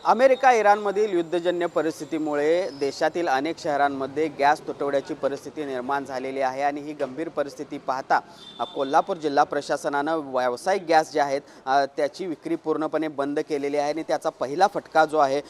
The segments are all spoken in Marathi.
अमेरिका इराणमधील युद्धजन्य परिस्थितीमुळे देशातील अनेक शहरांमध्ये गॅस तुटवड्याची परिस्थिती निर्माण झालेली आहे आणि ही गंभीर परिस्थिती पाहता कोल्हापूर जिल्हा प्रशासनानं व्यावसायिक गॅस जे आहेत त्याची विक्री पूर्णपणे बंद केलेली आहे आणि त्याचा पहिला फटका जो आहे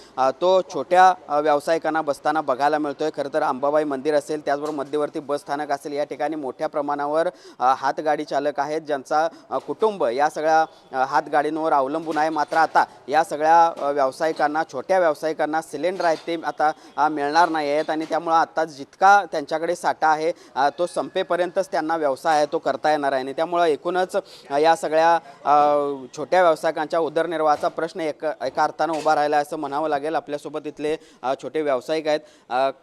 तो छोट्या व्यावसायिकांना बसताना बघायला मिळतोय। खरं तर अंबाबाई मंदिर असेल, त्याचबरोबर मध्यवर्ती बस स्थानक असेल, या ठिकाणी मोठ्या प्रमाणावर हातगाडी चालक आहेत ज्यांचा कुटुंब या सगळ्या हातगाडींवर अवलंबून आहे। मात्र आता या सगळ्या व्यावसायिकांना, छोट्या व्यावसायिकांना सिलेंडर आहेत ते आता मिळणार नाही आहेत आणि त्यामुळे आता जितका त्यांच्याकडे साठा आहे तो संपेपर्यंतच त्यांना व्यवसाय आहे तो करता येणार आहे आणि त्यामुळे एकूणच या सगळ्या छोट्या व्यावसायिकांच्या उदरनिर्वाहाचा प्रश्न एका अर्थानं उभा राहिला असं म्हणावं लागेल। आपल्यासोबत इथले छोटे व्यावसायिक आहेत,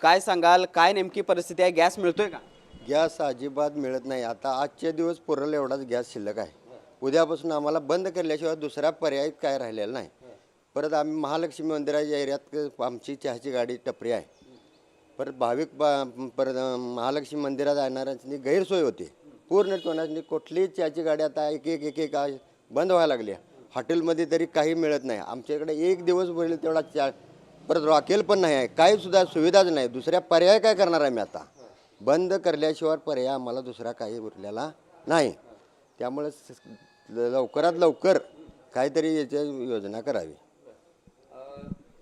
काय सांगाल, काय नेमकी परिस्थिती आहे? गॅस मिळतोय का? गॅस अजिबात मिळत नाही। आता आजचे दिवस पुरेल एवढाच गॅस शिल्लक आहे। उद्यापासून आम्हाला बंद केल्याशिवाय दुसरा पर्याय काय राहिलेला नाही। परत आम्ही महालक्ष्मी मंदिराच्या एरियात आमची चहाची गाडी टपरी आहे। परत भाविक परत महालक्ष्मी मंदिरात येणाऱ्यांची गैरसोय होती पूर्ण कोणाची, कुठलीही चहाची गाडी आता एक एक एक एक बंद व्हायला लागली। हॉटेलमध्ये तरी काही मिळत नाही। आमच्याकडे एक दिवस भरेल तेवढा चहा, परत रॉकेल पण नाही आहे, काहीसुद्धा सुविधाच नाही। दुसऱ्या पर्याय काय करणार आहे? मी आता बंद करल्याशिवाय पर्याय आम्हाला दुसरा काही उरलेला नाही। त्यामुळे लवकरात लवकर काहीतरी याची योजना करावी।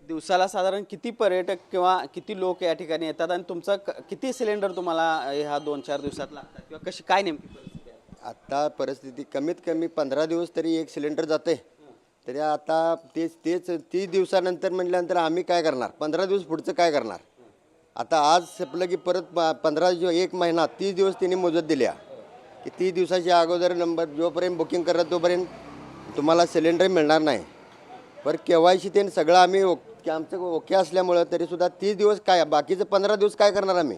दिवसाला साधारण किती पर्यटक किंवा किती लोक या ठिकाणी येतात आणि तुमचं किती सिलेंडर तुम्हाला ह्या 2-4 दिवसात लागतात किंवा कशी काय नेमकी परिस्थिती आहे? आता परिस्थिती कमीत कमी 15 दिवस तरी एक सिलेंडर जाते। तरी आता तेच 30 दिवसानंतर म्हटल्यानंतर आम्ही काय करणार? 15 दिवस पुढचं काय करणार? आता आज संपलं की परत 1 महिना 30 दिवस त्यांनी मुदत दिल्या की 30 दिवसाच्या अगोदर नंबर जोपर्यंत बुकिंग करत तोपर्यंत तुम्हाला सिलेंडर मिळणार नाही। पर केवायसी ते सगळं आम्ही आमचं ओके असल्यामुळं तरीसुद्धा 30 दिवस काय, बाकीचं 15 दिवस काय करणार आम्ही?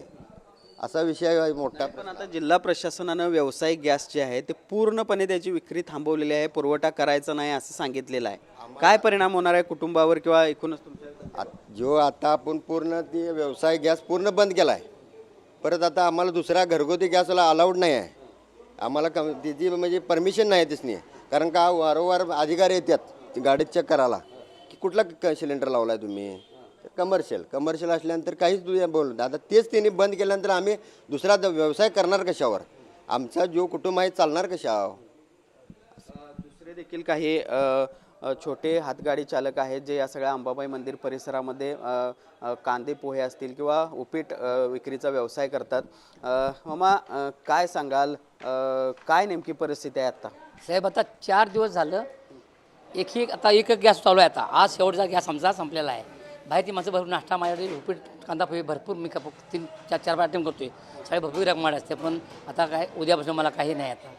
असा विषय आहे मोठा। पण आता जिल्हा प्रशासनानं व्यावसायिक गॅस जे आहे ते पूर्णपणे त्याची विक्री थांबवलेली आहे, पुरवठा करायचा नाही असं सांगितलेलं आहे। काय परिणाम होणार आहे कुटुंबावर किंवा एकूणच तुमच्या? जो आता आपण पूर्ण ती व्यवसाय गॅस पूर्ण बंद केला आहे। परत आता आम्हाला दुसरा घरगुती गॅसला अलाउड नाही आहे। आम्हाला त्याची म्हणजे परमिशन नाही त्यासनी, कारण का वारंवार अधिकारी येतात गाडीत चेक करायला की कुठला सिलेंडर लावला आहे तुम्ही, कमर्शियल असल्यानंतर काहीच बोलत। आता तेच त्यांनी बंद केल्यानंतर आम्ही दुसरा व्यवसाय करणार कशावर? आमचा जो कुटुंब आहे चालणार कशावर? दुसरे देखील काही छोटे हातगाडी चालक आहेत जे या सगळ्या अंबाबाई मंदिर परिसरामध्ये कांदे पोहे असतील किंवा उपीट विक्रीचा व्यवसाय करतात। मामा, काय सांगाल, काय नेमकी परिस्थिती आहे आता? साहेब, आता 4 दिवस झालं आता एक गॅस चालू आहे। आता आज शेवटचा गॅस आमचा संपलेला आहे। बाहेर ती माणसं भरपूर नाश्ता, माझ्याकडे उपीट कांदा पोहे भरपूर मी 3-4 आयटम करतोय। सगळे भरपूर रकमाड असते, पण आता काय उद्यापासून मला काही नाही। आता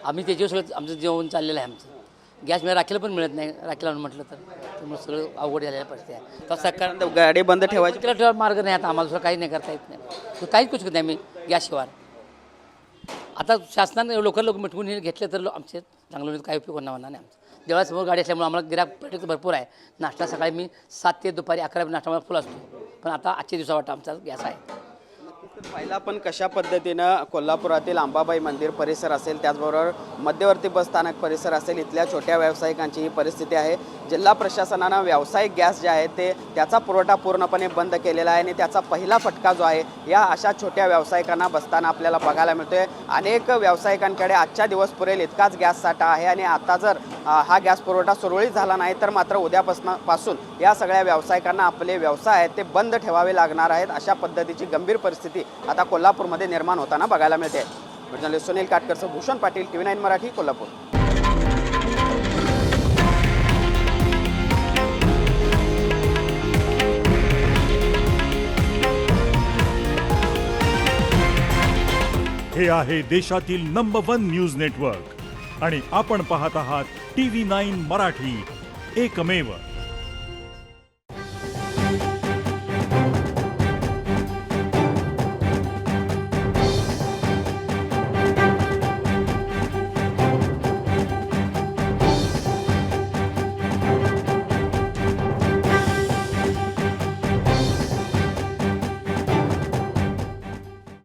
आम्ही त्याच्यावर सगळं आमचं जेवण चाललेलं आहे। आमचं गॅस मिळाला, राखेला पण मिळत नाही, राखेला म्हटलं तर त्यामुळे सगळं अवघड झालेलं परिस्थिती आहे। तर सरकार गाडी बंद ठेवायची ठेवा मार्ग नाही आता आम्हाला, दुसरं काही नाही करता येत नाही, काहीच करू शकत नाही आम्ही गॅसशिवाय। आता शासनाने लवकर मिटवून घेतलं तर आमचे चांगलं काही उपयोग होणार नाही। आमचं देवळासमोर गाडी असल्यामुळे आम्हाला गिराक पर्यटक भरपूर आहे। नाश्ता सकाळी मी 7 ते दुपारी 11 नाश्ता मला फुल असतो, पण आता आजच्या दिवसावाटा आमचा गॅस आहे। पहिला पण कशा पद्धतीनं कोल्हापुरातील अंबाबाई मंदिर परिसर असेल, त्याचबरोबर मध्यवर्ती बस स्थानक परिसर असेल, इथल्या छोट्या व्यावसायिकांची ही परिस्थिती आहे। जिल्हा प्रशासनानं व्यावसायिक गॅस जे आहे त्याचा पुरवठा पूर्णपणे बंद केलेला आहे आणि त्याचा पहिला फटका जो आहे या अशा छोट्या व्यावसायिकांना बसताना आपल्याला बघायला मिळतोय। अनेक व्यावसायिकांकडे आजच्या दिवस पुरेल इतकाच गॅस साठा आहे आणि आता जर हा गॅस पुरवठा सुरळीत झाला नाही तर मात्र उद्यापासून या सगळ्या व्यावसायिकांना आपले व्यवसाय आहेत ते बंद ठेवावे लागणार आहेत। अशा पद्धतीची गंभीर परिस्थिती आता कोल्हापूरमध्ये निर्माण होताना बघायला मिळते। जर्नलिस्ट सुनील काटकरसह भूषण पाटील, TV9 मराठी, कोल्हापूर। हे आहे देशातील नंबर 1 न्यूज नेटवर्क आणि आपण पाहत आहात TV9 मराठी, एकमेव।